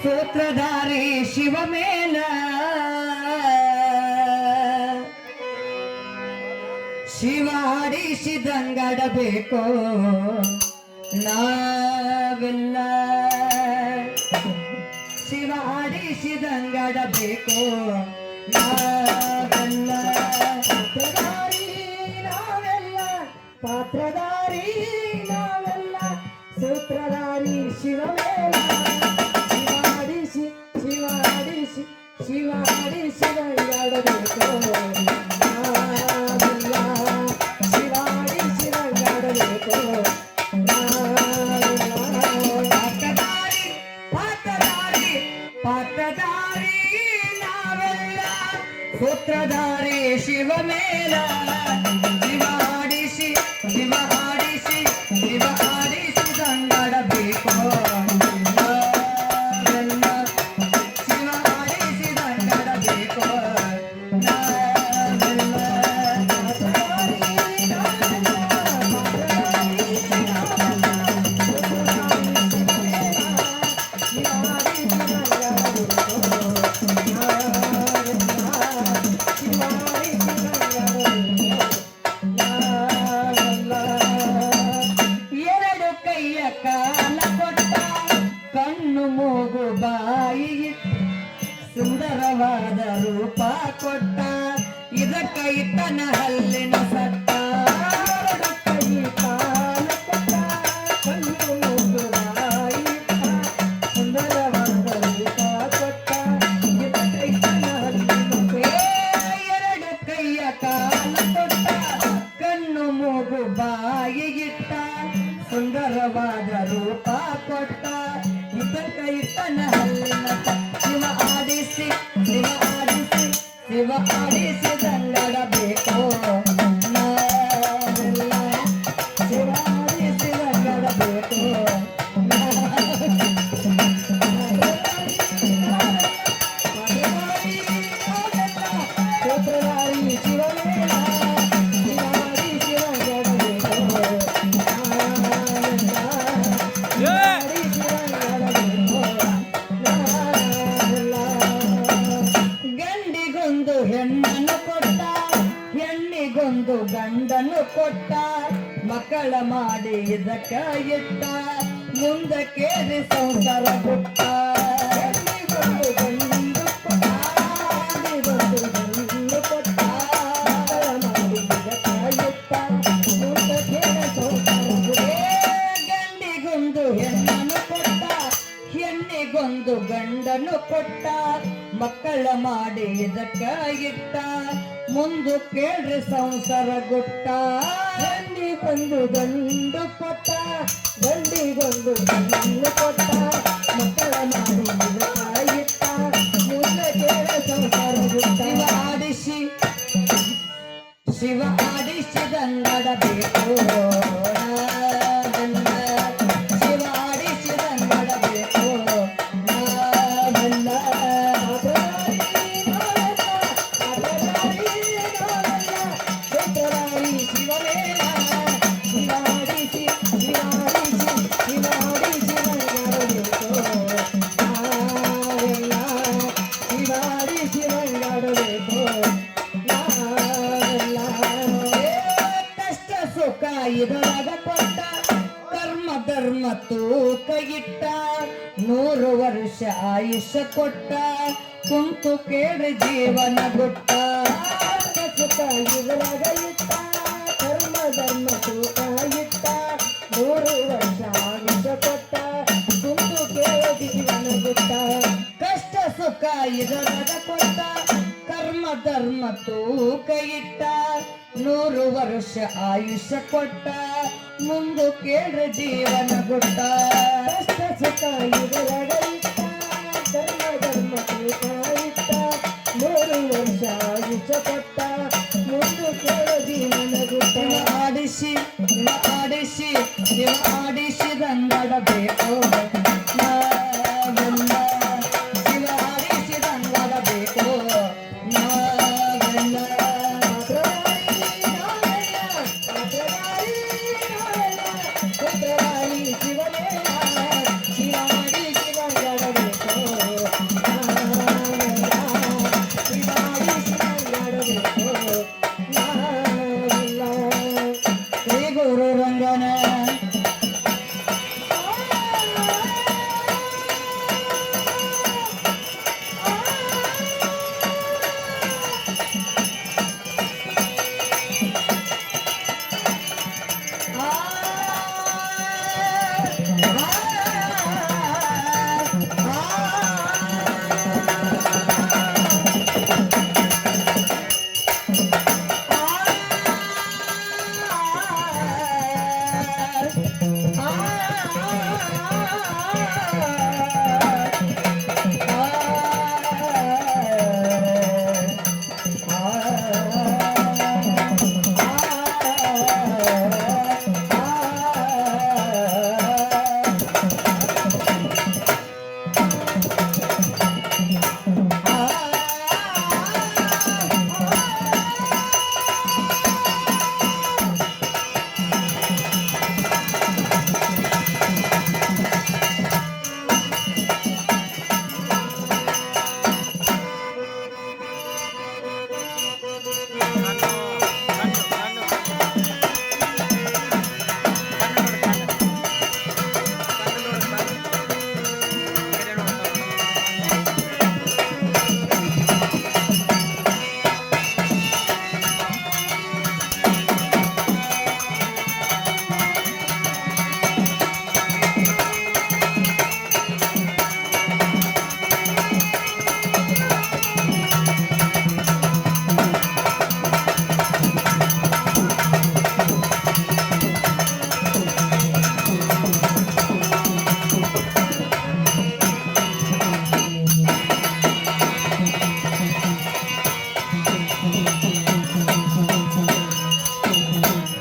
ಸೂತ್ರಧಾರಿ ಶಿವಮೇನ ಶಿವಾಡಿಸಿದಂಗಡಬೇಕು ನಾವೆಲ್ಲ ಶಿವಾಡಿಸಿದಂಗಡಬೇಕು ನಾವೆಲ್ಲ ಪಾತ್ರಧಾರಿ ನಾವೆಲ್ಲ ಸೂತ್ರಧಾರಿ ಶಿವಮೇನ ಶಿವಾಡಿಸಿ ಶಿವಾಡಿಸಿದಂಗಡಬೇಕು ಸೂತ್ರಧಾರಿ ಶಿವಮೇನ ಶಿವಾಡಿಸಿ ಶಿವಾಡಿಸಿ ಶಿವಾಡಿಸಿದಂಗಡಬೇಕು ಶಿವಾಡಿಸಿದಂಗಡಬೇಕು ಸುಂದರವಾದ ರೂಪ ಕೊಟ್ಟ ಇದಕ್ಕ ಇಟ್ಟನ ಹಲ್ಲಿನ ಸಟ್ಟ ಕೈ ಕಾಲ ಕೊಟ್ಟ ಕಣ್ಣು ಮೂಗು ಬಾಯಿ ಸುಂದರವಾದ ರೂಪ ಕೊಟ್ಟ ಇದಕ್ಕ ಇಟ್ಟನ ಹಲ್ಲಿನ ಎರಡು ಕೈಯ ಕಾಲ ಕೊಟ್ಟ ಕಣ್ಣು ಮೂಗು ಬಾಯಿಗಿಟ್ಟ ಸುಂದರವಾದ ರೂಪ ಕೊಟ್ಟ ಇದಕ್ಕ ಇಟ್ಟನ ಹಲ್ಲಿನ ಶಿವಾಡಿಸಿದಂಗಡಬೇಕು ನಾವೆಲ್ಲ ಶಿವಾಡಿಸಿದಂಗಡಬೇಕು ಸೂತ್ರಧಾರಿ ಶಿವಮೇನ ಹೆಣ್ಣನ್ನು ಕೊಟ್ಟ ಹೆಣ್ಣಿಗೊಂದು ಗಂಡನ್ನು ಕೊಟ್ಟ ಮಕ್ಕಳ ಮಾಡಿ ಇದಕ್ಕ ಇಟ್ಟ ಮುಂದಕ್ಕೇರಿ ಸಂಸಾರ ಕೊಟ್ಟ ಹೆಣ್ಣಿಗೊಂದು ಗಂಡು ಕೊಟ್ಟ ಗಂಡು ಕೊಟ್ಟ ಮಕ್ಕಳ ಮಾಡಿ ಇದಕ್ಕ ಇಟ್ಟ ಮುಂದಕ್ಕೇರಿ ಸಂಸಾರ ಗಂಡಿಗೊಂದು ಹೆಣ್ಣನ್ನು ಕೊಟ್ಟ ಹೆಣ್ಣಿಗೊಂದು ಗಂಡನ್ನು ಕೊಟ್ಟ ಮಕ್ಕಳ ಮಾಡಿ ಇದಕ್ಕ ಇಟ್ಟ ಮುಂದು ಕೇಳ್ರಿ ಸಂಸಾರ ಗುಟ್ಟ ಗಂಡಿಗೊಂದು ಗಂಡು ಕೊಟ್ಟ ಗಂಡಿಗೊಂದು ಗಂಡು ಕೊಟ್ಟ ಮಕ್ಕಳ ಮಾಡಿ ಇದಕ್ಕ ಇಟ್ಟ ಮುಂದೆ ಕೇಳ್ರಿ ಸಂಸಾರ ಗುಟ್ಟ ಶಿವಾಡಿಸಿದಂಗಡಬೇಕು ಕಷ್ಟ ಸುಖ ಇದರಾಗ ಕೊಟ್ಟ ಕರ್ಮ ಧರ್ಮ ತೂಕ ಇಟ್ಟ 100 ವರ್ಷ ಆಯುಷ್ಯ ಕೊಟ್ಟ ಕುಂತು ಕೇಳಿ ಜೀವನ ಗುಟ್ಟ ಸುಖ ಇದರಾಗ ಇಟ್ಟ ಕರ್ಮ ಧರ್ಮ ತೂಕ ಇಟ್ಟ 100 ವರ್ಷ ಆಯುಷ್ಯ ಕೊಟ್ಟ ಕುಂತು ಕೇಳಿ ಜೀವನ ಗುಟ್ಟ ಕಷ್ಟ ಸುಖ ಇದರಾಗ ಕೊಟ್ಟ ಕರ್ಮ ಧರ್ಮ ತೂಕ ಇಟ್ಟ 100 ವರ್ಷ ಆಯುಷ್ಯ ಕೊಟ್ಟ ಮುಂದು ಕೇಳ್ರ ಜೀವನ ಗುಟ್ಟ ಕಷ್ಟ ಸುಖ ಇದರಾಗ ಇಟ್ಟ ಕರ್ಮ ಧರ್ಮ ತೂಕ ಇಟ್ಟ 100 ವರ್ಷ ಆಯುಷ್ಯ ಕೊಟ್ಟ ಮುಂದು ಕೇಳ ಜೀವನ ಗುಟ್ಟ ಆಡಿಸಿ ಶಿವಾಡಿಸಿದಂಗಡಬೇಕು ನಾವೆಲ್ಲ ಶಿವಾಡಿಸಿದಂಗಡಬೇಕು ನಾವೆಲ್ಲ ಶಿವನೇ ಶಿವಾಡಿ ಶಿವಂಗಡಬೇಕು ರಂಗನ